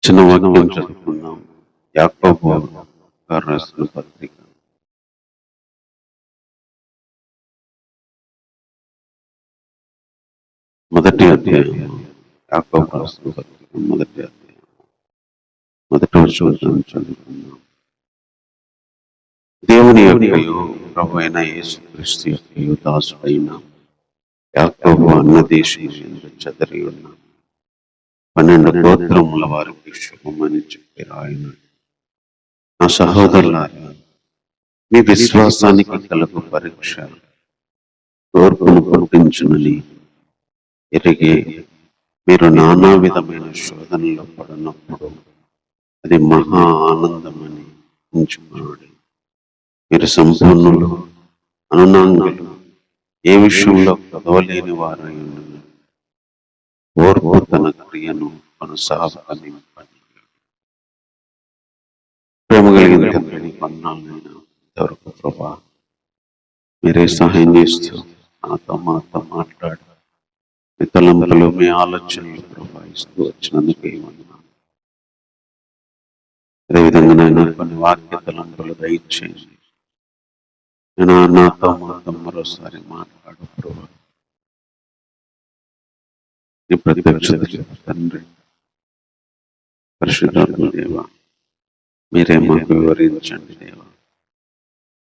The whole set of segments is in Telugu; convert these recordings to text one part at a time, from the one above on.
చిన్న వాక్యం చదువుకున్నాం. యాకోబు గారు రాసిన పత్రిక మొదటి అధ్యాయం. యాకోబు రాసిన పత్రిక మొదటి అధ్యాయం మొదటి వచనం చదువుకున్నాం. దేవుని యొక్కయు ప్రభు అయిన యేసుక్రీస్తు యొక్కయు దాసుడైన యాకోబు అన్న దేశం చెదరి ఉన్న 12 గోత్రముల వారికి శుభమని చెప్పి రాయన. నా సహోదరులారా, మీ విశ్వాసానికి కలుగు పరీక్ష ఓర్పును పుట్టించునని ఎరిగి మీరు నానా విధమైన శోధనలో పడినప్పుడు అది మహా ఆనందమని ఎంచుకున్నాడు. మీరు సంపూర్ణులు, అనునాంగులు, ఏ విషయంలో కదవలేని వారై ఉన్నది. ఓర్పు తన క్రియను కొనసాగనివ్వండి. ప్రేమ కలిగిన తండ్రిని కొన్నాళ్ళైనా ఇంతవరకు ప్రభా మీరే సహాయం చేస్తూ మాతో మాట్లాడు. మీ తలంపులు, మీ ఆలోచనలు ప్రభావిస్తూ వచ్చినందుకు ఏమన్నా. అదేవిధంగా నేను కొన్ని వాక్య తలంపులు దయచేయండి. నేను నాతో మరోసారి మాట్లాడు ప్రభా. ఈ ప్రత్యక్షత తండ్రి పరిశుద్ధాత్మ దేవ మీరే మాకు వివరించండి దేవ.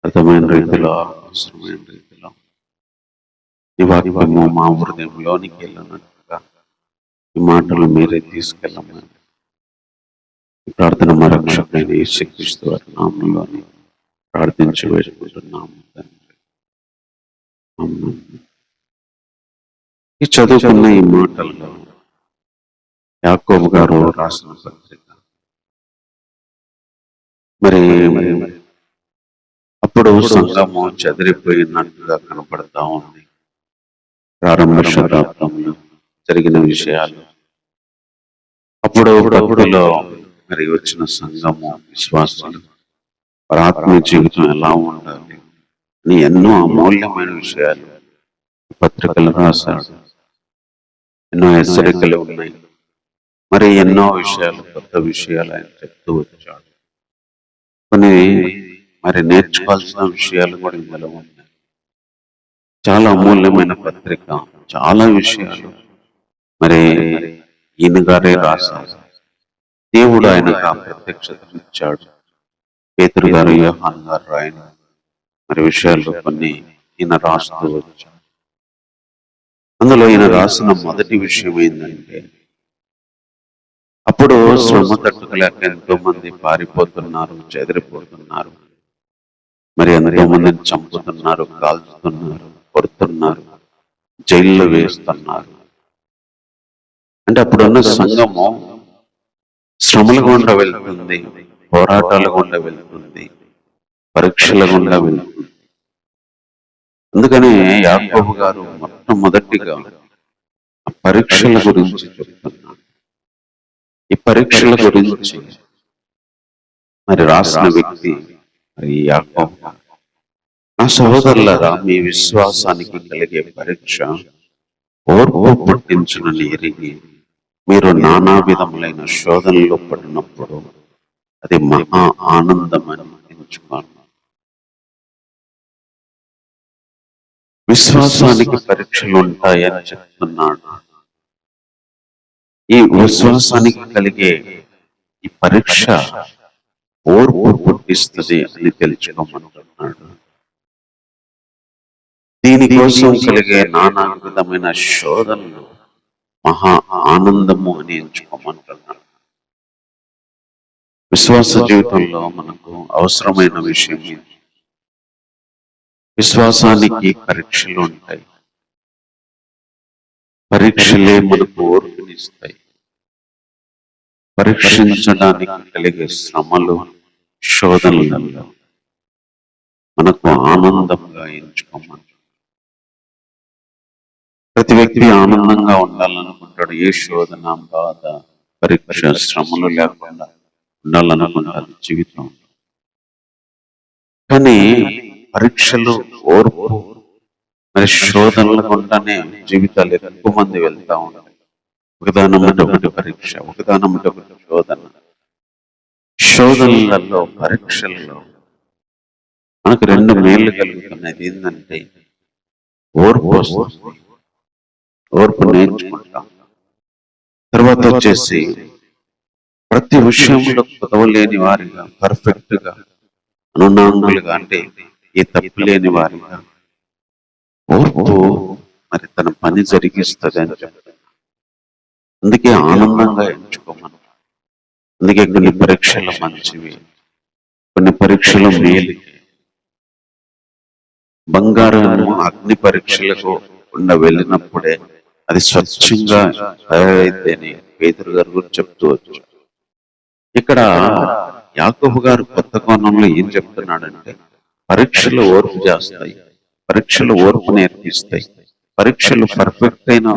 అర్థమైన రీతిలో, అవసరమైన రీతిలో ఈ వాక్యము మా హృదయంలోనికి వెళ్ళినట్టుగా ఈ మాటలు మీరే తీసుకెళ్ళమని ఈ ప్రార్థన మా రక్షకుడైన యేసుక్రీస్తు వారి నామములోని ప్రార్థించి వేడుకుంటున్నాము తండ్రి. ఆమేన్. ఈ చదువుకున్న ఈ మాటల్లో యాకోబు గారు రాసిన పత్రిక మరి అప్పుడు సంఘము చెదిరిపోయినట్టుగా కనపడతా ఉంది. ప్రారంభ శతాబ్దంలో జరిగిన విషయాలు, అప్పుడు ప్రభువులో మరి వచ్చిన సంఘము, విశ్వాసాలు, ఆత్మీయ జీవితం ఎలా ఉండాలి అని ఎన్నో అమూల్యమైన విషయాలు పత్రికలు రాశాడు. ఎన్నో హెచ్చరికలు ఉన్నాయి. మరి ఎన్నో విషయాలు, కొత్త విషయాలు ఆయన చెప్తూ వచ్చాడు. కొన్ని మరి నేర్చుకోవాల్సిన విషయాలు కూడా ఇందులో ఉన్నాయి. చాలా అమూల్యమైన పత్రిక, చాలా విషయాలు మరి ఈయన గారే రాశారు. దేవుడు ఆయనకు ఆ ప్రత్యక్షత ఇచ్చాడు. పేతురు గారు, యోహాను గారు రాయని మరి విషయాలు కొన్ని ఈయన రాస్తూ వచ్చాడు. అందులో ఈయన రాసిన మొదటి విషయం ఏంటంటే, అప్పుడు శ్రమ తట్టుకోలేక ఎంతో మంది పారిపోతున్నారు, చెదిరిపోతున్నారు. మరి ఎంతో మందిని చంపుతున్నారు, కాల్చుతున్నారు, కొడుతున్నారు, జైల్లో వేస్తున్నారు. అంటే అప్పుడున్న సంఘము శ్రమల గుండా వెళ్తుంది, పోరాటాల గుండా వెళ్తుంది, పరీక్షల గుండా వెళ్తుంది. అందుకనే యాకోబు గారు మొట్టమొదటిగా ఆ పరీక్షల గురించి చెప్తున్నాడు. ఈ పరీక్షల గురించి మరి రాసిన వ్యక్తి మరి యాకోబు. నా సహోదరులారా, మీ విశ్వాసానికి కలిగే పరీక్ష ఓర్పు పుట్టించునని ఎరిగి మీరు నానా విధములైన శోధనలో పడినప్పుడు అది మహా ఆనందమని ఎంచుకోండి. విశ్వాసానికి పరీక్షలు ఉంటాయని చెప్తున్నాడు. ఈ విశ్వాసానికి కలిగే ఈ పరీక్ష ఓర్పు పుట్టిస్తుంది అని తెలుసుకోమంటున్నాడు. దీనికోసం కలిగే నానా విధమైన శోధనలు మహా ఆనందము అని ఎంచుకోమంటున్నాడు. విశ్వాస జీవితంలో మనకు అవసరమైన విషయం ఇది. విశ్వాసానికి పరీక్షలు ఉంటాయి. పరీక్షలే మనకు ఓర్పునిస్తాయి. పరీక్షించడానికి కలిగే శ్రమలు, శోధనలలో మనకు ఆనందంగా ఎంచుకోమని. ప్రతి వ్యక్తి ఆనందంగా ఉండాలనుకుంటాడు. ఏ శోధన, బాధ, పరీక్ష, శ్రమలు లేకుండా ఉండాలనుకుంటాడు జీవితం. కానీ పరీక్షలు, ఓర్పు, మరి శోధనల గుండానే జీవితాలు ఎక్కువ మంది వెళ్తా ఉంటాయి. ఒకదానమ్మటి ఒకటి పరీక్ష, ఒకదానమ్మటి ఒకటి శోధన. శోధనలలో, పరీక్షలలో మనకు రెండు మేళ్ళు కలుగుతున్నది. ఏంటంటే ఓర్పు వస్తుంది, ఓర్పు నేర్చుకుంటాం. తర్వాత వచ్చేసి ప్రతి విషయంలో కుదవలేని వారిగా, పర్ఫెక్ట్ గా, అనునాంగులుగా, అంటే ఏ తప్పు లేని వారిగా ఓర్పు మరి తన పని జరిగిస్తుంది అని చెప్తాను. అందుకే ఆనందంగా ఎంచుకోమని. అందుకే కొన్ని పరీక్షలు మంచివి, కొన్ని పరీక్షలు మేలు. బంగారము అగ్ని పరీక్షలకు వెళ్ళినప్పుడే అది స్వచ్ఛంగా తయారైతేనే పేతురు గారు కూడా చెప్తూ వచ్చు. ఇక్కడ యాకోబు గారు కొత్త కోణంలో ఏం చెప్తున్నాడంటే, పరీక్షలు ఓర్పు చేస్తాయి, పరీక్షలు ఓర్పు నేర్పిస్తాయి, పరీక్షలు పర్ఫెక్ట్ అయిన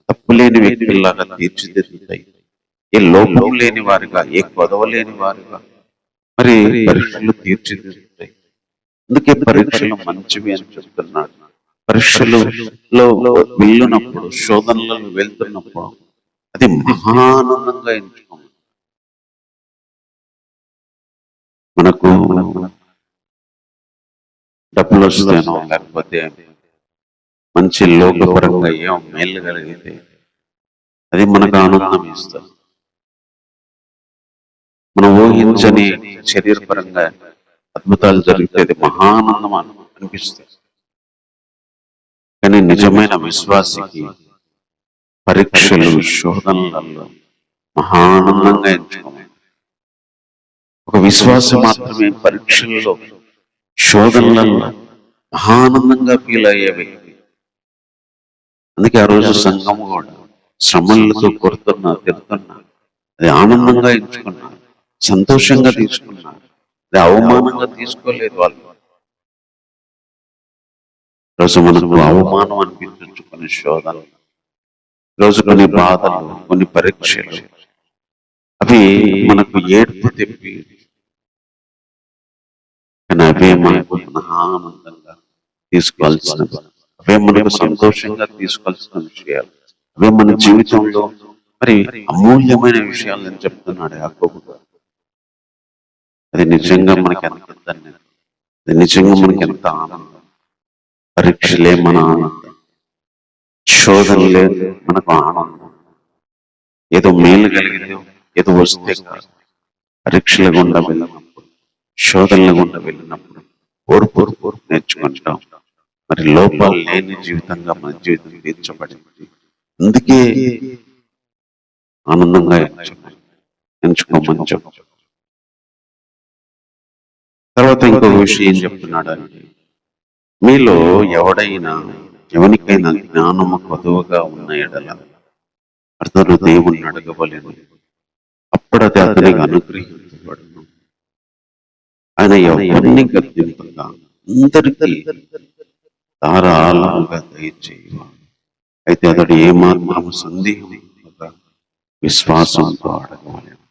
తప్పులేని వ్యక్తుల్లాగా తీర్చిదిద్దుతాయి. ఏ లోపం లేని వారిగా, ఏ కొదవ లేని వారిగా మరి పరీక్షలు తీర్చిదిద్దుతాయి. అందుకే పరీక్షలు మంచివి అని చెప్తున్నాడు. పరీక్షలలో వెళ్ళినప్పుడు, శోధనలలో వెళ్తున్నప్పుడు అది మహానందంగా ఎంచుకోండి. మనకు డబ్బులు వస్తేనో, లేకపోతే మంచి లోకపరంగా ఏం మేలు కలిగితే అది మనకు ఆనందం ఇస్తుంది. మనం ఊహించని శరీరపరంగా అద్భుతాలు జరిగితే అది మహానందం అనిపిస్తుంది. కానీ నిజమైన విశ్వాసికి పరీక్షలు, శోధనలలో మహానందంగా ఎంచుకోవాలి. ఒక విశ్వాసం మాత్రమే పరీక్షల్లో, శోధనలలో మహానందంగా ఫీల్ అయ్యే వ్యక్తి. అందుకే ఆ రోజు సంఘం కూడా శ్రమలతో కొడుతున్నా, తిడుతున్నా, అది ఆనందంగా ఎంచుకున్నారు, సంతోషంగా తీసుకున్నారు. అది అవమానంగా తీసుకోలేదు వాళ్ళు. రోజు మనకు అవమానం అనిపించవచ్చు కొన్ని శోధనలు, రోజు కొన్ని బాధలు, కొన్ని పరీక్షలు, అవి మనకు ఏడుపు తెప్పి, కానీ అవే మనకు ఆనందంగా తీసుకోవాల్సినవి, అవే మనకు సంతోషంగా తీసుకోవాల్సిన విషయాలు, అవే మన జీవితంలో మరి అమూల్యమైన విషయాలు అని చెప్తున్నాడు యాకోబు. అది నిజంగా మనకి ఎంత ధన్యత, అది నిజంగా మనకి ఎంత ఆనందం. పరీక్షలే మన ఆనందం, శోధనలే మనకు ఆనందం. ఏదో మేలు కలిగితే, ఏదో వస్తే కాదు. పరీక్షల గుండా వెళ్ళినప్పుడు, శోధనల గుండా వెళ్ళినప్పుడు ఓర్పు నేర్చుకుంటాం. మరి లోపాలు లేని జీవితంగా మన జీవితం తీర్చబడింది. అందుకే ఆనందంగా ఎంచుకోమని చెప్పు. తర్వాత ఇంకొక విషయం ఏం చెప్తున్నాడు అంటే, మీలో ఎవరికైనా జ్ఞానము కొదువగా ఉన్న ఎడల అతను దేవుణ్ణి అడగవలెను, అప్పుడు అది అతనికి అనుగ్రహించబడును. ఆయన ఎవరిని గద్దింపగా అందరికీ ధారాళముగా దయచేయు. అయితే అతడు ఏమాత్రం సందేహింపగా విశ్వాసంతో అడగవలెను.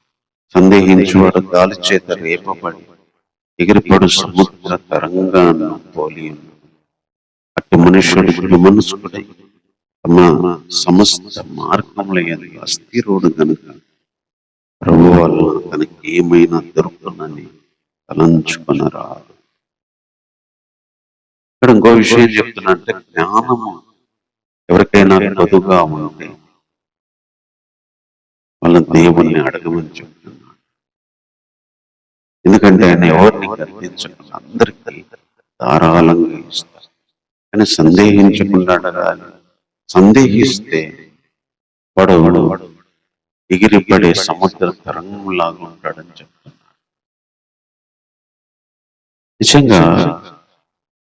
సందేహించువాడు గాలి చేత రేపబడి ఎగిరిపడు సముద్ర తరంగాన్ని పోలి అట్టి మనుషుడు మనసుకుడై తమ సమస్త మార్గముల యందు అస్థిరుడు గనుక ప్రభు వల్ల తనకి ఏమైనా దొరుకుతుందని తలంచుకొనరాదు. ఇక్కడ ఇంకో విషయం చెప్తున్నట్టే, జ్ఞానము ఎవరికైనా కొదుగా ఉంటే వాళ్ళ దేవుణ్ణి అడగమని చెప్తున్నాడు. ఎందుకంటే ఆయన ఎవరిని గర్తించకుండా అందరికీ ధారాళంగా ఇస్తారు. కానీ సందేహించకుండా అడగాలి. సందేహిస్తే వాడు ఎగిరిపడే సముద్ర తరంగంలాగా ఉంటాడని చెప్తున్నాడు. నిజంగా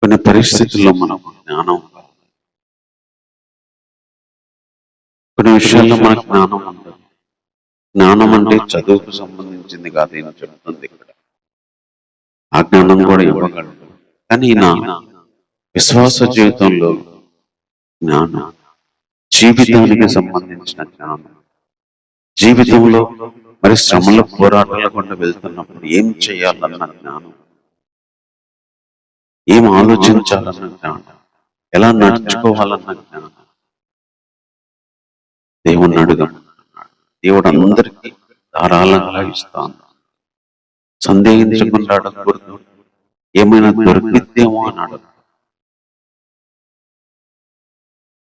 కొన్ని పరిస్థితుల్లో మనకు జ్ఞానం, కొన్ని విషయాల్లో మనకు జ్ఞానం ఉండదు. జ్ఞానం అంటే చదువుకు సంబంధించింది కాదు అని చెప్తుంది ఇక్కడ. ఆ జ్ఞానం కూడా ఇవ్వగలడు. కానీ నా విశ్వాస జీవితంలో జ్ఞానం, జీవితానికి సంబంధించిన జ్ఞానం, జీవితంలో మరి శ్రమల పోరాటాల గుండా వెళ్తున్నప్పుడు ఏం చేయాలన్న జ్ఞానం, ఏం ఆలోచించాలన్న జ్ఞానం, ఎలా నడుచుకోవాలన్న జ్ఞానం దేవుణ్ణి అడుగుతున్నాడు. దేవుడు అందరికీ ధారాళంగా ఇస్తాను. సందేహించకుండా అడగకూడదు. ఏమైనా దొరికిద్దేమో అని అడగ.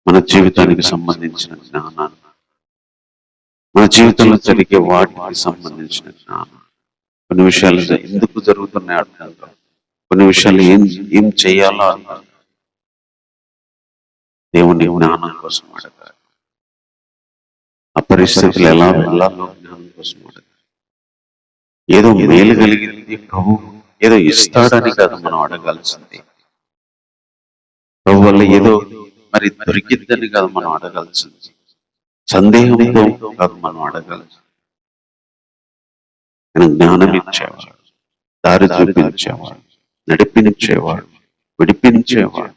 మన జీవితానికి సంబంధించిన జ్ఞానాన్ని, మన జీవితంలో జరిగే వాటికి సంబంధించిన జ్ఞానం, కొన్ని విషయాలు ఎందుకు జరుగుతున్నాయి అర్థం, కొన్ని విషయాలు ఏం చేయాలో అర్థం. దేవుని జ్ఞానం కోసం అడగాలి. ఆ పరిస్థితులు ఎలా వెళ్ళాలో జ్ఞానం కోసం అడగాలి. ఏదో మేలు కలిగింది ప్రభు ఏదో ఇస్తాడని కాదు మనం అడగాల్సింది. ప్రభు వల్ల ఏదో మరి దొరికిద్దని కాదు మనం అడగాల్సింది. సందేహంతో కాదు మనం అడగాల్సింది. ఆయన జ్ఞానం ఇచ్చేవాడు, దారి చూపించేవాడు, నడిపించేవాడు, విడిపించేవాడు.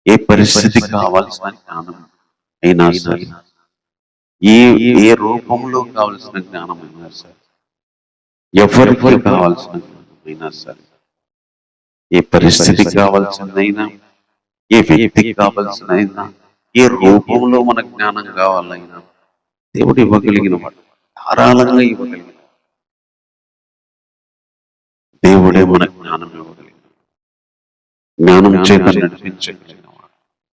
ఏ పరిస్థితి కావాల్సిన జ్ఞానం అయినా సరే, ఏ రూపంలో కావలసిన జ్ఞానం అయినా సరే, ఎవరికి కావాల్సిన జ్ఞానం అయినా సరే, ఏ పరిస్థితికి కావాల్సిందైనా, ఏ వ్యక్తికి కావాల్సినైనా, ఏ రూపంలో మన జ్ఞానం కావాలైనా దేవుడు ఇవ్వగలిగిన వాడు, ధారాళంగా ఇవ్వగలిగిన దేవుడే మన జ్ఞానం ఇవ్వగలిగిన, జ్ఞానం చేత నడిపించగలిగిన వాడు.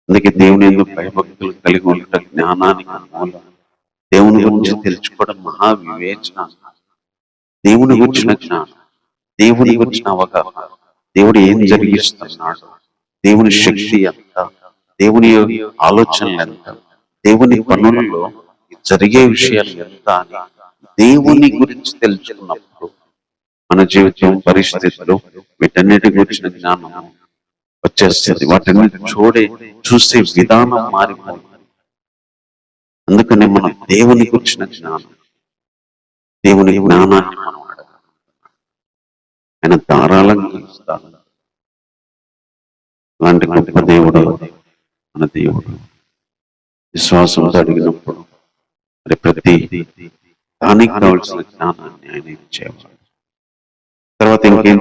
అందుకే దేవుని ఎందుకు భయభక్తులు కలిగి ఉండటం జ్ఞానానికి మూలం. దేవుని గురించి తెలుసుకోవడం మహా వివేచన. దేవుని గురించిన జ్ఞానం, దేవుని గురించిన అవగాహన, దేవుడు ఏం జరిగిస్తున్నాడు, దేవుని శక్తి ఎంత, దేవుని ఆలోచనలు ఎంత, దేవుని పనులలో జరిగే విషయాలు ఎంత అని దేవుని గురించి తెలుసుకున్నప్పుడు మన జీవితం పరిస్థితులు వీటన్నిటి గురించిన జ్ఞానం వచ్చేస్తుంది. వాటిని చూసే విధానం మారిపోతుంది. అందుకని మనం దేవుని గురించిన జ్ఞానం, దేవుని జ్ఞానాన్ని మనం అడగాలి. ఆయన ధారాళంగా ఇస్తాడు. అలాంటి గొప్ప దేవుడు మన దేవుడు. విశ్వాసంతో అడిగినప్పుడు మరి ప్రతి దానికి కావలసిన జ్ఞానాన్ని ఆయన ఇచ్చేవాడు. తర్వాత ఇంకేం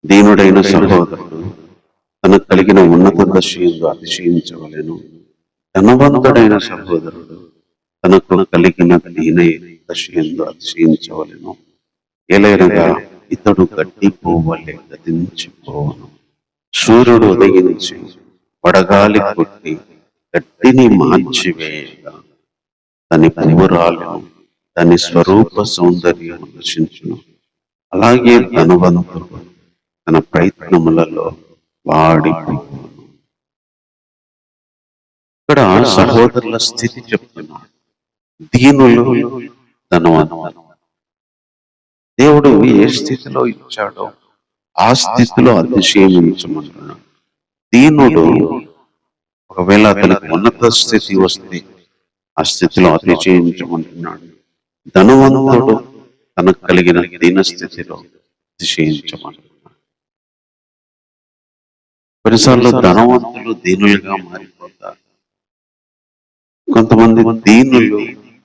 దీనుడైన సహోదరుడు తనకు కలిగిన ఉన్నత దశయందు అతిశయించవలెను. ధనవంతుడైన సహోదరుడు తనకు కలిగిన దీన దశయందు అతిశయించవలెను. ఎలైనగా ఇతడు గడ్డి పోవలే గతించిపోవను. సూర్యుడు ఉదయించి వడగాలి కొట్టి గడ్డిని మార్చివేయగా దాని పువ్వురాలను దాని స్వరూప సౌందర్యం నశించును. అలాగే ధనవంతుడు తన ప్రయత్నములలో వాడిపోను. ఇక్కడ సహోదరుల స్థితి చెప్తున్నాడు. దీనులు ధనవంతులు. దేవుడు ఏ స్థితిలో ఇచ్చాడో ఆ స్థితిలో అతిశయించమంటున్నాడు. దీనుడు ఒకవేళ అతనికి ఉన్నత స్థితి వస్తే ఆ స్థితిలో అతిశయించమంటున్నాడు. ధనవంతుడు తనకు కలిగిన దీన స్థితిలో అతిశయించమంటున్నాడు. కొన్నిసార్లు ధనవంతులు దీనులుగా మారిపోతారు. కొంతమంది దీనులు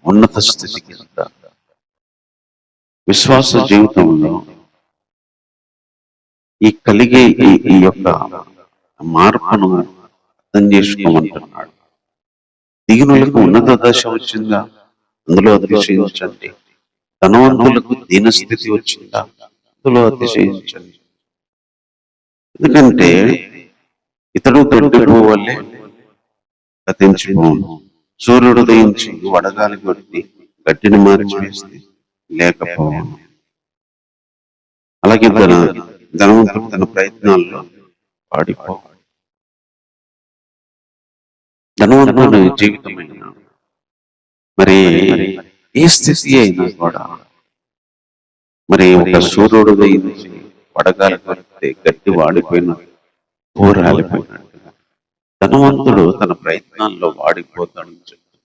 ఉన్నత స్థితికి వెళ్తారు. విశ్వాస జీవితంలో ఈ కలిగే ఈ యొక్క మార్పును అర్థం చేసుకోమంటున్నాడు. దీనులకు ఉన్నత దశ వచ్చిందా, అందులో అతిశయించండి. ధనవంతులకు దీనస్థితి వచ్చిందా, అందులో అతిశయించండి. ఎందుకంటే ఇతడు దొడ్డు వల్లే గతించిపోను. సూర్యుడు ఉదయించి వడగాలి కొట్టి గట్టిని మార్చివేస్తే లేకపోవను. అలాగే ధనవంతుడు తన ప్రయత్నాల్లో పాడిపో. ధనవంతుడు జీవితమైన మరి ఏ స్థితి అయినా కూడా మరి ఒక సూర్యుడు ఉదయించి వడగాలి కొడితే గట్టి వాడిపోయిన ఊరాలిపోయినట్టుగా ధనవంతుడు తన ప్రయత్నాల్లో వాడిపోతాడని చెప్తాడు.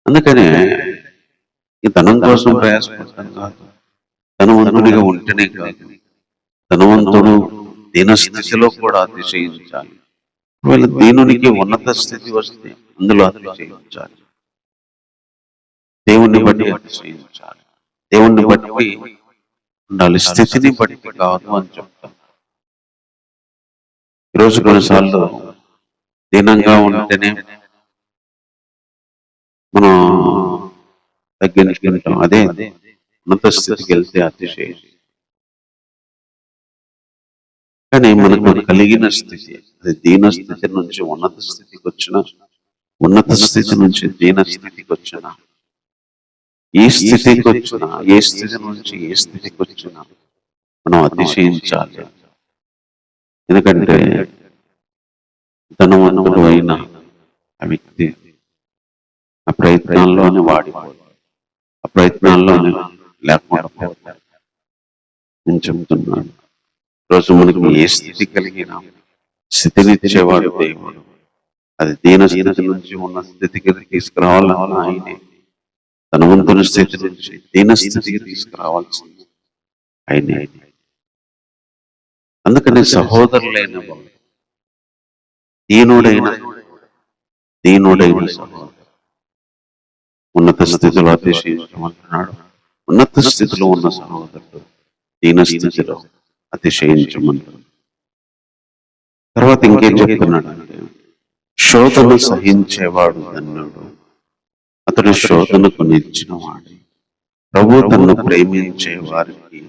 అందుకనే ఈ ధనం కోసం ప్రయాసపడతాం కాదు, ధనవంతుడిగా ఉంటేనే కాదు, ధనవంతుడు దీనస్థితిలో కూడా అతిశయించాలి. ఒకవేళ దీనునికి ఉన్నత స్థితి వస్తే అందులో అతిశయించాలి. దేవుణ్ణి బట్టి అతిశయించాలి. దేవుణ్ణి బట్టి ఉండాలి, స్థితిని బట్టి కాదు అని చెప్తాం. ఈరోజు కొన్నిసార్లు దీనంగా ఉంటేనే మనం తగ్గించుకుంటాం. అదే ఉన్నత స్థితికి వెళ్తే అతిశయం. కానీ మనకు కలిగిన స్థితి, అది దీన స్థితి నుంచి ఉన్నత స్థితికి వచ్చిన, ఉన్నత స్థితి నుంచి దీన స్థితికి వచ్చిన, ఈ స్థితికి వచ్చిన, ఏ స్థితి నుంచి ఏ స్థితికి వచ్చిన మనం అతిశయించాలి. ఎందుకంటే ధనవంతుడు అయిన ఆ వ్యక్తి ఆ ప్రయత్నాల్లోనే వాడిపోతాడు, ఆ ప్రయత్నాల్లోనే లేకుండా పోతాడు. నేను చెప్తున్నాను, రోజు మనకి ఏ స్థితి కలిగినా స్థితినిచ్చేవాడు దేవుడు. అది దీన స్థితి నుంచి ఉన్న స్థితికి తీసుకురావాలన్నా ఆయనే. ధనవంతుని స్థితి నుంచి దీన స్థితికి తీసుకురావాల్సింది ఆయనే. అందుకని సహోదరులైన వాళ్ళు, దీనుడైన సహోదరు ఉన్నత స్థితిలో అతిశయించమంటున్నాడు. ఉన్నత స్థితిలో ఉన్న సహోదరుడు దీన స్థితిలో అతిశయించమంటున్నాడు. తర్వాత ఇంకేం చెప్తున్నాడు అంటే, శోధన సహించేవాడు ధన్యుడు, అతడు శోధనకు నిలిచినవాడు. ప్రభు తన్ను ప్రేమించే వారికి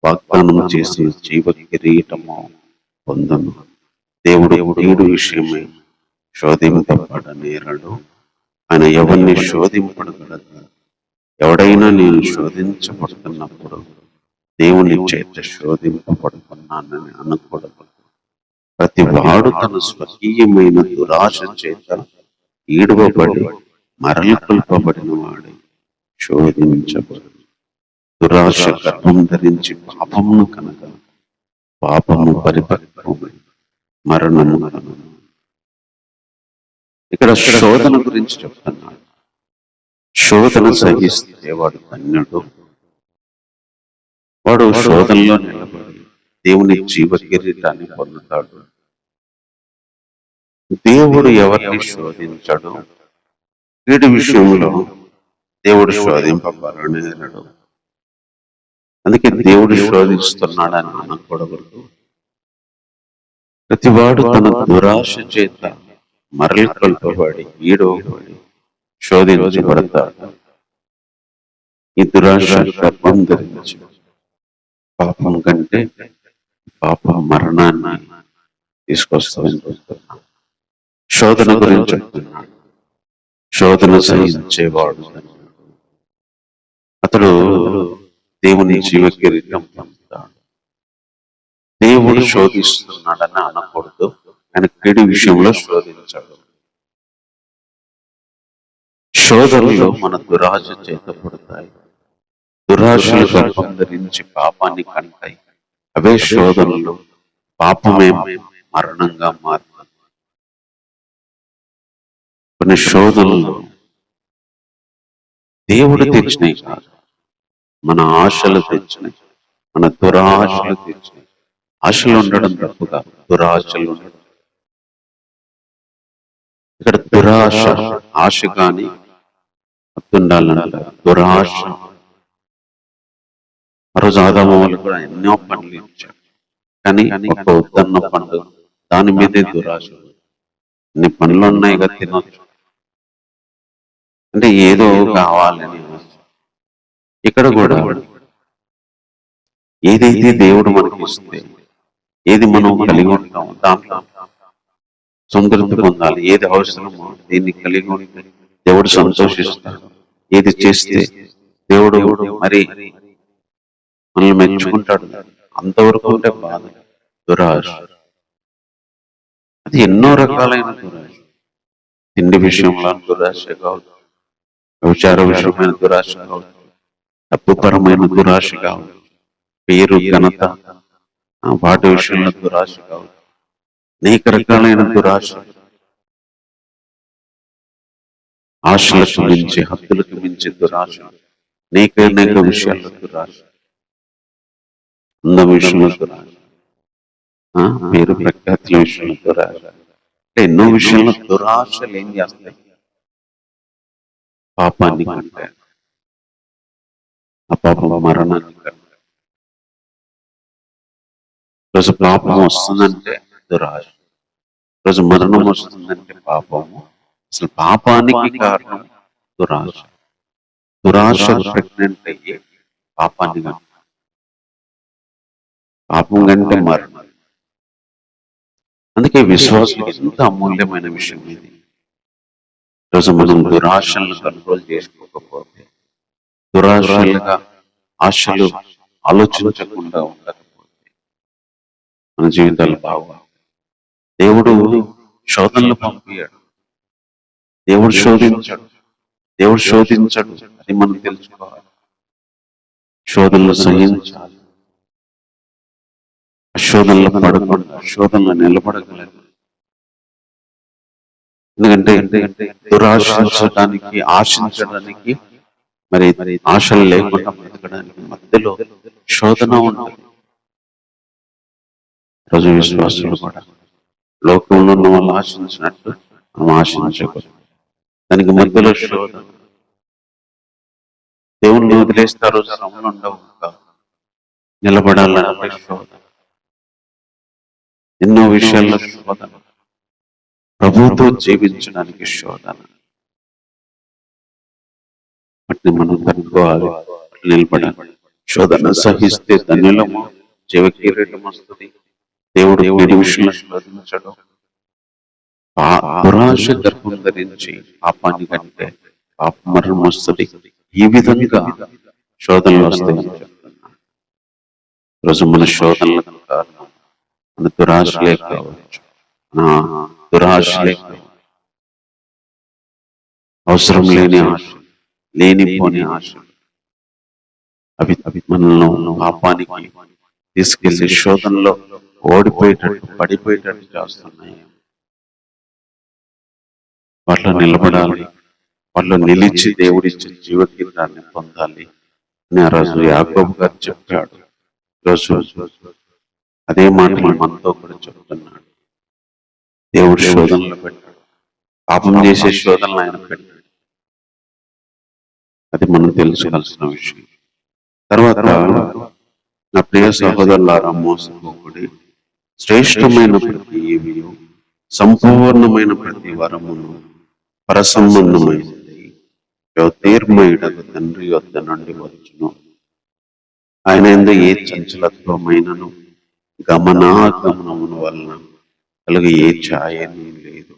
వాగ్దానం చేసిన జీవ కిరీటము పొందును. దేవుడు కీడు విషయమై శోధింపబడనేరడు, ఆయన ఎవరిని శోధింపడగలదు. ఎవడైనా నేను శోధించబడుతున్నప్పుడు దేవుని చేత శోధింపబడుతున్నానని అనకూడదు. ప్రతి వాడు తన స్వకీయమైన దురాశ చేత ఈడవబడి మరలకొల్పబడిన వాడు శోధించబడు. దురాశ గర్భం ధరించి పాపమును కనుక పాపము పరిపక్వమై మరణము కనుక. ఇక్కడ శోధన గురించి చెప్తున్నాడు. శోధన సహిస్తే వాడు ధన్యుడు. వాడు శోధనలో నిలబడి దేవుని జీవ కిరీటాన్ని పొందుతాడు. దేవుడు ఎవరిని శోధించడు. వీడి విషయంలో దేవుడు శోధింపబడనేరడు. అందుకే దేవుడు శోధిస్తున్నాడని అనకూడదు. ప్రతివాడు తన దురాశ చేత మరలి కొల్పబడి ఈడవబడి శోధించబడతాడు. ఈ దురాశ గర్భం ధరించి పాపం కంటే పాప మరణాన్ని తీసుకొస్తామని చెప్తున్నాడు. శోధన గురించి చెప్తున్నాడు. శోధన సహించేవాడు అతడు దేవుని జీవ కిరీటం పొందుతాడు. దేవుడు శోధిస్తున్నాడని అనకూడదు. ఆయన కీడు విషయంలో శోధించాడు. శోధనలో మన దురాశ చేత పడతాయి. దురాశలు గర్భం ధరించి పాపాన్ని కంటాయి. అవే శోధనలు పాపమే మరణంగా మారుతుంది. కొన్ని శోధనలు దేవుడు తెచ్చినాయి కాదు, మన ఆశలు తెచ్చినాయి, మన దురాశలు తెచ్చినాయి. ఆశలు ఉండడం తప్పుగా, దురాశలు ఉండడం. ఇక్కడ దురాశ, ఆశ కానీ అత్తుండాలంట. దురాశ ఆ రోజు ఆదాము వాళ్ళు కూడా ఎన్నో పండ్లు ఇచ్చారు, కానీ ఒక వద్దన్న పండు, దాని మీదే దురాశ. అన్ని పండ్లు ఉన్నాయి కదా, తినొచ్చు అంటే ఏదో కావాలని. ఇక్కడ కూడా ఏదైతే దేవుడు మనకి ఇస్తే, ఏది మనం కలిగి ఉంటాం, దాంట్లో సంతృప్తి పొందాలి. ఏది అవసరమో దీన్ని కలిగి ఉంటే దేవుడు సంతోషిస్తాడు. ఏది చేస్తే దేవుడు మరి మనల్ని మెచ్చుకుంటాడు. అంతవరకు ఉంటే బాధ, దురాశ. అది ఎన్నో రకాలైన దురాశ. తిండి విషయంలో దురాశ కావచ్చు, విచార విషయమైన దురాశ కావచ్చు, డబ్బుపరమైన దురాశ కావచ్చు, పేరు ఘనత వాటి విషయంలో దురాశ కావచ్చు, అనేక రకాలైన దురాశ. ఆశలకు మించి, హక్కులకు మించి దురాశ. అనేక విషయాల్లో దురాశ. అందం విషయంలో దురాశ, పేరు ప్రఖ్యాతుల విషయంలో దురాశ. ఎన్నో విషయంలో దురాశలు ఏం చేస్తాయి? పాపాన్ని కంటే, ఆ పాపం మరణాన్ని కంటే. రోజు పాపం వస్తుందంటే దురాశ, రోజు మరణం వస్తుందంటే పాపము. అసలు పాపానికి కారణం దురాశ. దురాశ ప్రెగ్నెంట్ అయ్యి పాపాన్ని కంటారు. పాపం కంటే మరణం. అందుకే విశ్వాసం ఎంత అమూల్యమైన విషయం ఇది. ఈరోజు మనం దురాశలను కంట్రోల్ చేసుకోకపోతే, దురాశలుగా ఆశలు ఆలోచించకుండా ఉండకపోతే మన జీవితాలు బాగా. దేవుడు శోధనలు పంపించాడు, దేవుడు శోధించాడు, దేవుడు శోధించాడు. అది మనం తెలుసుకోవాలి. శోధనలు సహించాలి, శోధనలో పడకుండా శోధనలో నిలబడగలరు. ఎందుకంటే దురాశించడానికి, ఆశించడానికి, మరి ఆశలు లేకుండా బ్రతకడానికి మధ్యలో శోధన ఉంటుంది. రోజు విశ్వాసులు కూడా లోకంలో ఉన్న వాళ్ళు ఆశించినట్టు మనం ఆశించకూడదు. దానికి మధ్యలో శోధన. దేవుణ్ణి వదిలేస్తారు, శ్రమలు ఉండవు, నిలబడాలంటే శోధన. ఎన్నో విషయాల్లో శోధన, ప్రభువుతో జీవించడానికి శోధన. వాటిని మనం తట్టుకోవాలి, నిలబడాలి. శోధన సహిస్తే ధన్యులము, జీవ కిరీటం వస్తుంది. దేవుడు ఏ విషయంలో శోధించడం. దురాశ గర్భం ధరించి పాపాన్ని కంటే పాప మరణం వస్తుంది. ఈ విధంగా శోధనలు వస్తాయని చెప్తున్నాను. ఈరోజు మన శోధనలకు కారణం మన దురాశలే కావచ్చు, మన దురాశలే కావచ్చు. అవసరం లేని ఆశ, లేనిపోని ఆశ, అవి మనల్ని పాపానికి తీసుకెళ్లి శోధనలో ఓడిపోయేటట్టు, పడిపోయేటట్టు చేస్తున్నాయి. వాళ్ళ నిలబడాలి, వాళ్ళు నిలిచి దేవుడిచ్చి జీవకిరణాన్ని పొందాలి అని ఆ రోజు యాకోబు గారు చెప్పాడు. రోజు అదే మాటలు మనతో కూడా చెప్తున్నాడు. దేవుడు శోధనలు పెట్టాడు, పాపం చేసే శోధనలు ఆయన పెట్టాడు. అది మనం తెలుసుకోవాల్సిన విషయం. తర్వాత నా ప్రియ సహోదరులారా, మోసపోకుడి, శ్రేష్టమైన ప్రతి ఈవియు, సంపూర్ణమైన ప్రతి వరమును పరసంబంధమైనది జ్యోతిర్మయుడకు తండ్రి వద్ద నుండి వచ్చును. ఆయన ఎందు ఏ చంచలత్వమైనను గమనాగమనముల వలన కలిగి ఏ ఛాయని లేదు.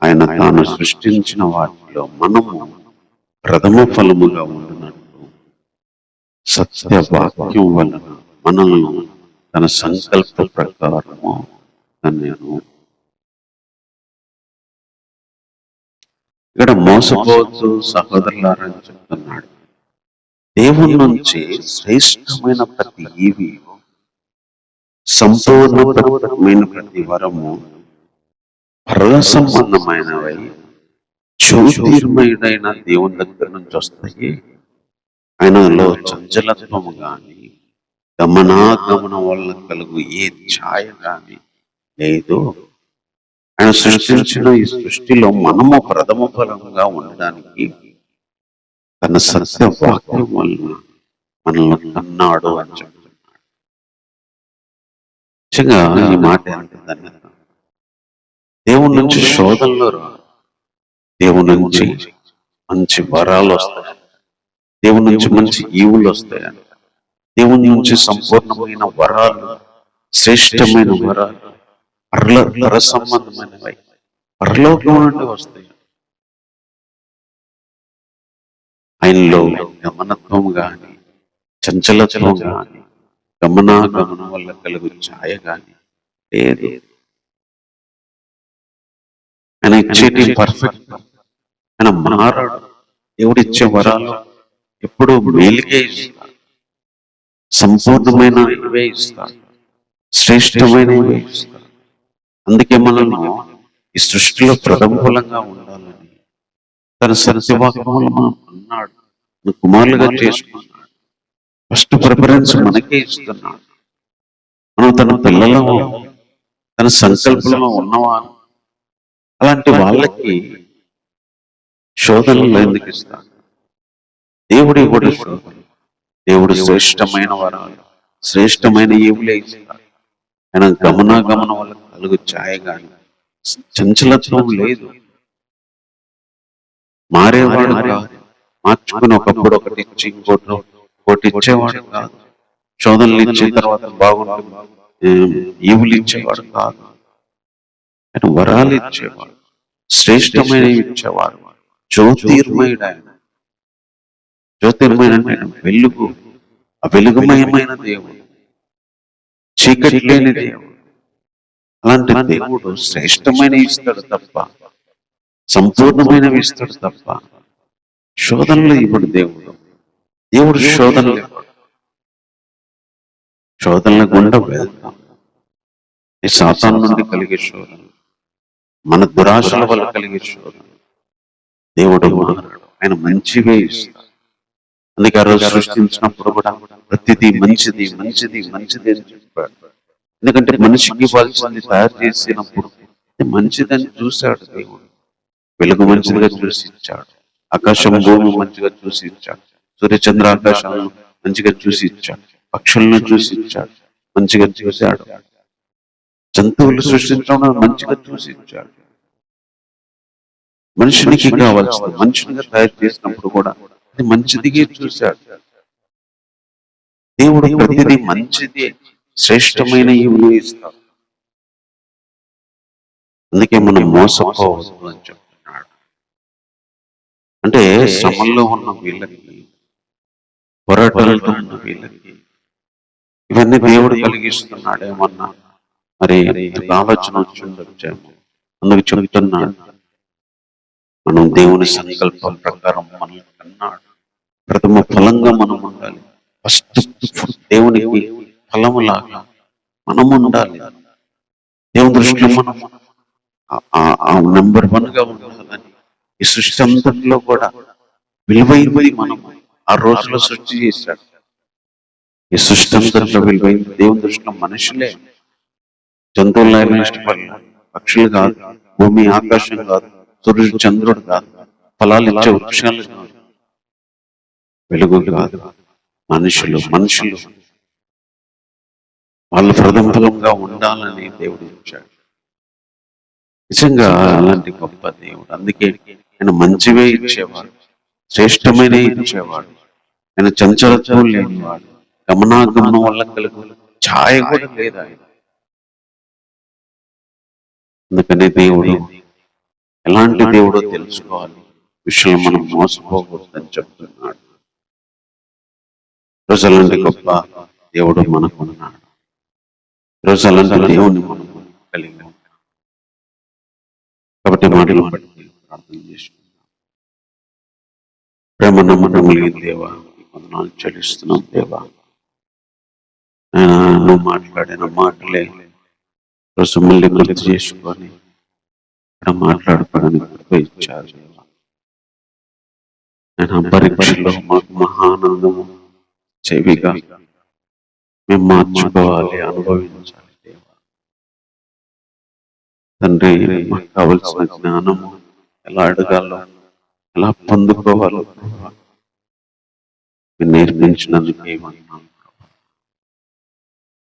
ఆయన తాను సృష్టించిన వాటిలో మనము ప్రథమ ఫలముగా ఉండినట్టు సత్య వాక్యం వలన మనల్ని తన సంకల్ప ప్రకారము నేను ఇక్కడ మోసపోతూ సహోదరులారని చెప్తున్నాడు. దేవుని నుంచి శ్రేష్టమైన ప్రతి ఈవి, సంపూర్ణమైన ప్రతి వరము పరల సంబంధమైనవై జ్యోతిర్మయుడైన దేవుని దగ్గర నుంచి వస్తాయి. ఆయనలో చంచలత్వము గాని గమనాగమనం వలన కలుగు ఏ ఛాయ గాని లేదు. ఆయన సృష్టించిన ఈ సృష్టిలో మనము ప్రథమ ఫలంగా ఉండడానికి తన సత్య వాక్యం వలన మనల్ని కన్నాడు అని చెప్తున్నాడు. నిజంగా ఈ మాట అంటే ధన్యత. దేవుని నుంచి శోధనలో రాదు, దేవుని నుంచి మంచి వరాలు వస్తాయి, దేవుని నుంచి మంచి ఈవులు వస్తాయంట. దేవుని నుంచి సంపూర్ణమైన వరాలు, శ్రేష్టమైన వరాలు, పర సంబంధమైనవి పరలోకం నుండి వస్తాయి. ఆయనలో గమనత్వం గాని, చంచలత్వం గాని, గమనాగమనం వల్ల కలుగు ఛాయ గాని లేదు. ఆయన ఇచ్చేటి పర్ఫెక్ట్, ఆయన మారాడు. దేవుడిచ్చే వరాలు ఎప్పుడు మేలుగే ఇస్తాడు, సంపూర్ణమైన ఇవే ఇస్తాడు, శ్రేష్టమైన ఇవే ఇస్తాడు. అందుకే మనల్ని ఈ సృష్టిలో ప్రథమఫలంగా ఉండాలని తన సత్యవాక్యంలో మనం అన్నాడు. మన కుమారులుగా చేసుకున్నాడు. ఫస్ట్ ప్రిఫరెన్స్ మనకే ఇస్తున్నాడు. మనం తన పిల్లలము, తన సంకల్పంలో ఉన్నవారు. అలాంటి వాళ్ళకి శోధనలు ఎందుకు ఇస్తాడు? దేవుడి కూడా శోధన. దేవుడు శ్రేష్టమైన వరాలు, శ్రేష్టమైన ఈవులే ఇస్తాడు. ఆయన గమనాగమనం వల్ల కలుగు ఛాయ గాని, చంచలత్వం లేదు, మారేవాడు కాదు, మార్చుకుని ఒకప్పుడు ఒకటి ఇచ్చి ఇంకోటి ఇచ్చేవాడు కాదు. శోధనలు ఇచ్చిన తర్వాత బాగుంటుంది ఈవులు ఇచ్చేవాడు కాదు. ఆయన వరాలు ఇచ్చేవాడు, శ్రేష్టమైనవి ఇచ్చేవాడు. జ్యోతిర్మయుడు ఆయన. జ్యోతిర్మయుడు అంటే వెలుగు, ఆ వెలుగుమయమైన దేవుడు, చీకటి లేని దేవుడు. అలాంటి దేవుడు శ్రేష్టమైనవి ఇస్తాడు తప్ప, సంపూర్ణమైనవి ఇస్తాడు తప్ప శోధనలు ఇవ్వడు దేవుడు. దేవుడు శోధనలు ఇవ్వడు. శోధనల గుండా వెళ్తాం. ఈ సాతాను నుండి కలిగే శోధన, మన దురాశల వల్ల కలిగే శోధన దేవుడు మానడు. ఆయన మంచివే ఇస్తాడు. అందుకే ఆ రోజు సృష్టించినప్పుడు కూడా ప్రతిదీ మంచిది మంచిది మంచిది అని చెప్పాడు. ఎందుకంటే మనిషికి ఇవ్వాల్సింది తయారు చేసినప్పుడు మంచిదని చూశాడు దేవుడు. వెలుగు మంచిదిగా చూసి ఇచ్చాడు, ఆకాశం భూమి మంచిగా చూసి ఇచ్చాడు, సూర్యచంద్ర ఆకాశాలను మంచిగా చూసి ఇచ్చాడు, పక్షులను చూసి ఇచ్చాడు, మంచిగా చూశాడు. జంతువులు సృష్టించడం మంచిగా చూసి ఇచ్చాడు. మనుషునికి కావాల్సింది మనుషునిగా తయారు చేసినప్పుడు కూడా అది మంచిదిగా చూశాడు. దేవుడు ప్రతిదీ మంచిది శ్రేష్టమైన ఇస్తాడు. అందుకే మనం మోసపోవద్దు అని చెప్తున్నాడు. అంటే శ్రమల్లో ఉన్న వీళ్ళకి, పోరాటాలతో ఉన్న వీళ్ళకి ఇవన్నీ దేవుడు కలిగిస్తున్నాడేమన్నా మరి ఆలోచన వచ్చేమో. అందుకు చెబుతున్నాడు, మనం దేవుని సంకల్పం ప్రకారం మనల్ని అన్నాడు. ప్రథమ ఫలంగా మనం ఉండాలి. ఫస్ట్ దేవునికి ఫలములాగా మనం ఉండాలి. దేవుని దృష్టిలో మనం నెంబర్ 1 గా ఉండాలని ఈ సృష్టి అంతట్లో కూడా విలువైనది మనం ఆ రోజులో సృష్టి చేశాడు. ఈ సృష్టి అంతట్లో విలువైంది దేవుని దృష్టిలో మనుషులే. జంతువులను ఇష్టపడలేదు, పక్షులు కాదు, భూమి ఆకాశం కాదు, సూర్యుడు చంద్రుడు కాదు, ఫలాలు ఇచ్చే వృక్షాలు కాదు, వెలుగు కాదు, మనుషులు వాళ్ళు ప్రథమఫలంగా ఉండాలని దేవుడు ఇచ్చాడు. నిజంగా అలాంటి గొప్ప దేవుడు. అందుకే ఆయన మంచివే ఇచ్చేవాడు, శ్రేష్టమైన ఇచ్చేవాడు. ఆయన చంచలత్వం లేనివాడు, గమనాగమనం వల్ల కలుగు ఛాయ కూడా లేదు ఆయన. అందుకనే దేవుడు ఎలాంటి దేవుడో తెలుసుకోవాలి, విషయం మనం మోసపోకూడదని చెప్తున్నాడు. రోజు అలాంటి గొప్ప దేవుడు మనకు ఉన్నాడు. రోజు అలాంటి దేవుణ్ణి మనం కలిగి ఉంటాం. కాబట్టి మాటలు బట్టి ప్రార్థన చేసుకుంటాం. ప్రేమ నమ్మకం కలిగిన దేవా, వందనాలు చెల్లిస్తున్నాం దేవా. నువ్వు మాట్లాడిన మాటలే రోజు మళ్ళీ గుర్తు చేసుకొని ఇక్కడ మాట్లాడుకోవడానికి కృప ఇచ్చారు. ఆయన పరీక్షలో మాకు మహానందము చెవిగా మేము మార్చుకోవాలి, అనుభవించాలి దేవా. తండ్రి, మాకు కావలసిన జ్ఞానము ఎలా అడగాలో, ఎలా పొందుకోవాలో మీరు నేర్పించినందుకు ఏమన్నాను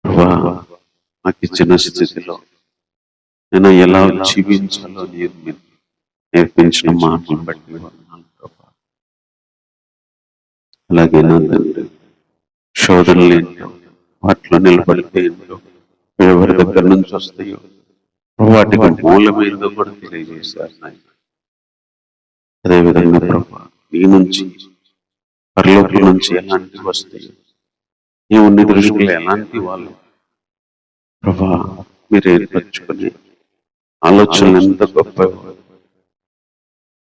ప్రభా. మాకు ఇచ్చిన స్థితిలో నేను ఎలా జీవించాలో మీరు నేర్పించిన మాటలను బట్టి ఉన్నాను ప్రభా. అలాగే నా తండ్రి, శోధనలు ఏంటో, వాటిలో నిలబడితే ఏంటో, ఎవరి దగ్గర నుంచి వస్తాయో వాటికి మూలమేందో కూడా తెలియజేశారు నాయన. అదేవిధంగా ప్రభా, నీ నుంచి పరలోకం నుంచి ఎలాంటివి వస్తాయో, నీవు నీ దృష్టిలో ఎలాంటి వాళ్ళు ప్రభా మీరు ఏర్పరచుకునే ఆలోచనలు ఎంత గొప్ప,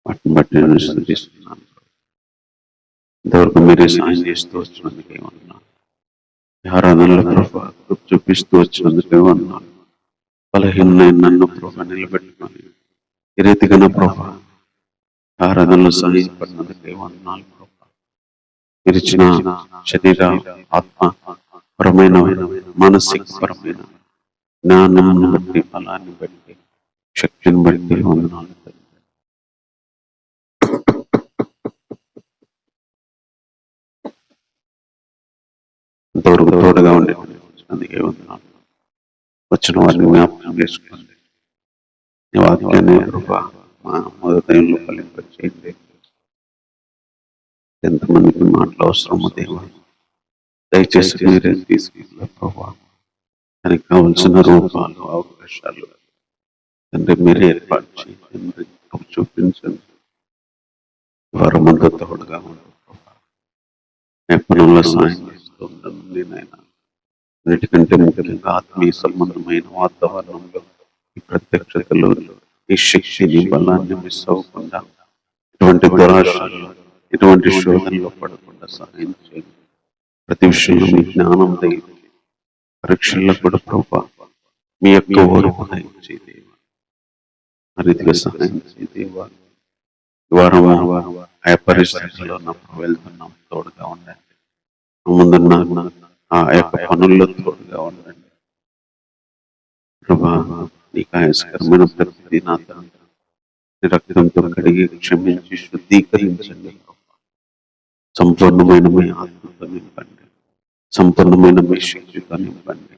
వాటిని బట్టి నేను స్తుతిస్తున్నాను. ఇంతవరకు మీరే సాయం చేస్తూ వచ్చినందుకు ఏమన్నా, ఆరాధనలో ప్రభా చూపిస్తూ వచ్చినందుకు ఏమన్నా, బలహీనమైన నన్ను ప్రభా నిలబెట్టుకొని ఈ రీతిగా నా ప్రభా ఆరాధనలో సహాయపడినందుకు ఏమన్నాను ప్రభా. మీరు ఇచ్చిన శరీర ఆత్మ పరమైన మానసిక పరమైన జ్ఞానాన్ని బట్టి, బలాన్ని బట్టి, శక్తిని బట్టి వందనాలు. ఇంతవరకు తోడుగా ఉండే అందుకే వందనాలు. వచ్చిన వారిని జ్ఞాపకం చేసుకోండి. నీ వాక్యాన్ని ప్రభా మా మొదటి ఫలింపచేయండి. ఎంతమందికి మాటలు అవసరమో దేవా, దయచేసి మీరే తీసుకెళ్ళ ప్రభా. దానికి కావలసిన రూపాలు, అవకాశాలు తండ్రి మీరే ఏర్పాటు చేయండి, చూపించండి. వారమంతా తోడుగా ఉండదు ప్రభా. పనుల్లో సాయం చేస్తూ ఉండండి నాయన. అన్నిటికంటే ముఖ్యంగా ఆత్మీయ సంబంధమైన వాతావరణంలో ఈ ప్రత్యక్షతలో ఈ శక్తిని, బలాన్ని మిస్ అవ్వకుండా, ఇటువంటి దురాశల్లో, ఇటువంటి శోధనలో పడకుండా సహాయం చేయండి. ప్రతి విషయంలో మీ జ్ఞానం దయచేయండి. పరీక్షల్లో కూడా ప్రభా మీ యొక్క ఓర్పు దయచేదేవా, ఆ రీతిగా సహాయం చేయదేవా. వారం ఆ పరిస్థితుల్లో వెళ్తున్నాం, తోడుగా ఉండండి. ముందున్న ఆ యొక్క పనుల్లో తోడుగా ఉండండి ప్రభా. నీకు ఆయస్కరమైన ప్రతిదీ నా తండ్రి రక్తంతో కడిగి క్షమించి శుద్ధీకరించండి ప్రభా. సంపూర్ణమైన మీ ఆత్మతో నింపండి, సంపూర్ణమైన మీ శక్తితో నింపండి.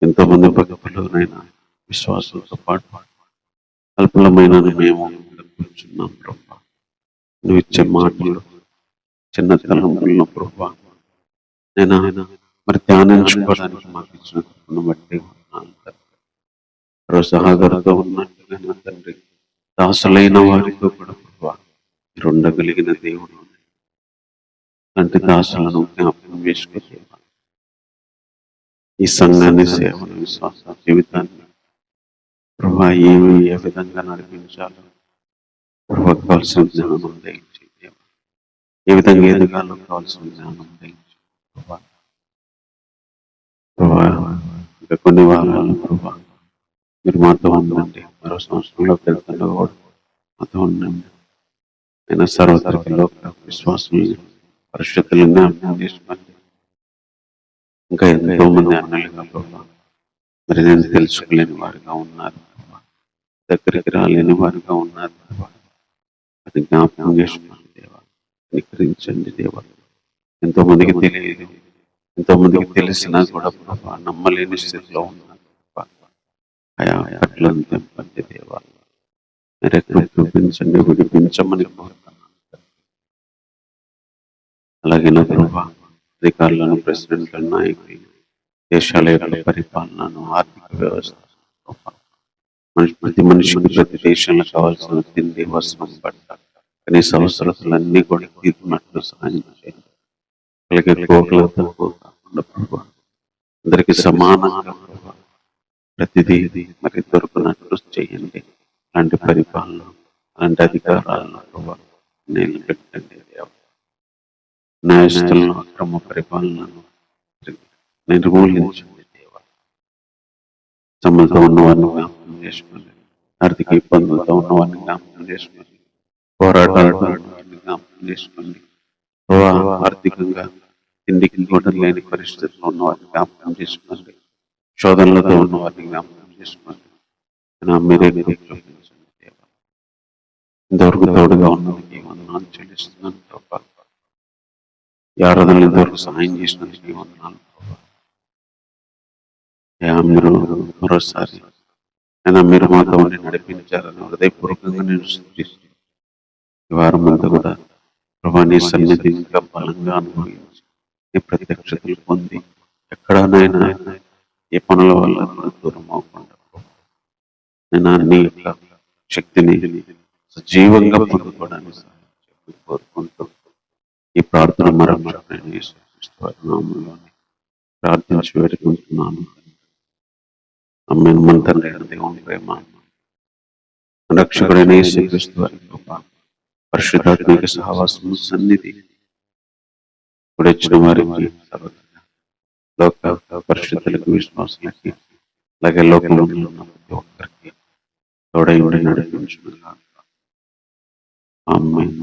ఎంతో మంది భక్తులనైనా విశ్వాసంతో పాటు అల్పలమైన మేము కూర్చున్నాం ప్రభా. నువ్వు ఇచ్చే మాటలు, చిన్న తలంపులను ప్రభా నేను మరి ధ్యానించుకోవడానికి మాకు ఇచ్చిన కృపను బట్టి సహోదరుతో ఉన్నట్టుగా నా తండ్రి దాసులైన వారితో కూడా ప్రభా మీరు ఉండగలిగిన దేవుడు. అలాంటి దాసులను జ్ఞాపకం చేసుకుని ఈ సంఘాన్ని, సేవను, విశ్వాస జీవితాన్ని ప్రభా ఏ విధంగా నడిపించాలో ప్రభా కావాల్సిన జ్ఞానం దయచేయండి. ఏ విధంగా ఎదగాలో కావాల్సిన జ్ఞానం దయచేయండి ప్రభా. ఇంకా కొన్ని వారాలు ప్రభా మీరు మాతో ఉండండి. మరో సంవత్సరంలోకి వెళ్తున్నా కూడా మాతో ఉండండి. అయినా సర్వతరికలో విశ్వాసం పరిస్థితులను జ్ఞాపకం చేసుకోండి. ఇంకా ఎంతో మంది అన్నలుగా ప్రభా మరి నేను తెలుసుకోలేని వారిగా ఉన్నారు, దగ్గరికి రాలేని వారిగా ఉన్నారు ప్రభా. అది జ్ఞాపకం చేసుకోండి దేవా, నిగ్రహించండి దేవా. ఎంతో మందికి తెలియదు, ఎంతో మందికి తెలిసినా కూడా ప్రభా నమ్మలేని స్థితిలో ఉన్నారు. ఆయా కట్లను తెంపండి దేవా, మీరు చూపించండి, విడిపించమని కోరుతున్నాను. అలాగే నా ప్రభా అధికారులను, ప్రెసిడెంట్లను, నాయకులు, దేశాల యొక్క పరిపాలనను, ఆర్థిక వ్యవస్థ, ప్రతి మనిషికి ప్రతి దేశంలో కావాల్సిన తిండి, వస్త్రం, బట్ట, కనీస అవసరతలన్నీ కూడా తీరున్నట్లు సహాయం చేయండి. అలాగే కోట్లతో కాకుండా ప్రభా అందరికీ సమానంగా ప్రభా ప్రతిదీ మరి దొరుకున్నట్లు చేయండి. అలాంటి పరిపాలన, అలాంటి అధికారాలను ప్రభా నిలబెట్టండి దేవా. న్యాయస్థులను, అక్రమ పరిపాలనను నిర్మూలించండి దేవా. సమస్యతో ఉన్న వారిని జ్ఞాపకం చేసుకోండి, ఆర్థిక ఇబ్బందులతో ఉన్న వారిని జ్ఞాపకం చేసుకోండి, పోరాటాలతో ఉన్న వారిని జ్ఞాపకం చేసుకోండి. ఆర్థికంగా తిండికి కూడా లేని పరిస్థితుల్లో ఉన్న వారిని జ్ఞాపకం చేసుకోండి, శోధనలతో ఉన్న వారిని జ్ఞాపకం చేసుకోండి. మీరే చూపించండి దేవా. ఇంతవరకు తోడుగా ఉన్నది వందనాలు చెల్లిస్తున్నాను ప్రభా. ఈ ఆరాధనలు ఇంతవరకు సహాయం చేసినందుకు వందనాలు ప్రభా. మీరు మరోసారి అయినా మీరు మాతో ఉండి నడిపించారని హృదయపూర్వకంగా నేను సూచిస్తున్నాను. ఈ వారం అంతా కూడా ప్రభా నీ సన్నిధి ఇంకా బలంగా అనుభవించి నీ ప్రత్యక్షతలు పొంది ఎక్కడనైనా ఏ పనుల వల్ల కూడా దూరం అవ్వకుండా నేను నీ యొక్క శక్తిని సజీవంగా పొందుకోవడానికి కోరుకుంటూ ఈ ప్రార్థన మరొకసారి నామంలోనే ప్రార్థించి వేడుకుంటున్నాను. మన తండ్రి దేవుని ప్రేమ, రక్షకుడైన యేసుక్రీస్తు వారి కృప, పరిశుద్ధాత్మిక సహవాసము, సన్నిధి ఇప్పుడు వచ్చిన వారికి సర్వత్రా లోక పరిశుద్ధులకు, విశ్వాసులకి, అలాగే లోకంలో ఉన్న ప్రతి ఒక్కరికి తోడై ఉండి నడిపించుగా. ఆమేన్.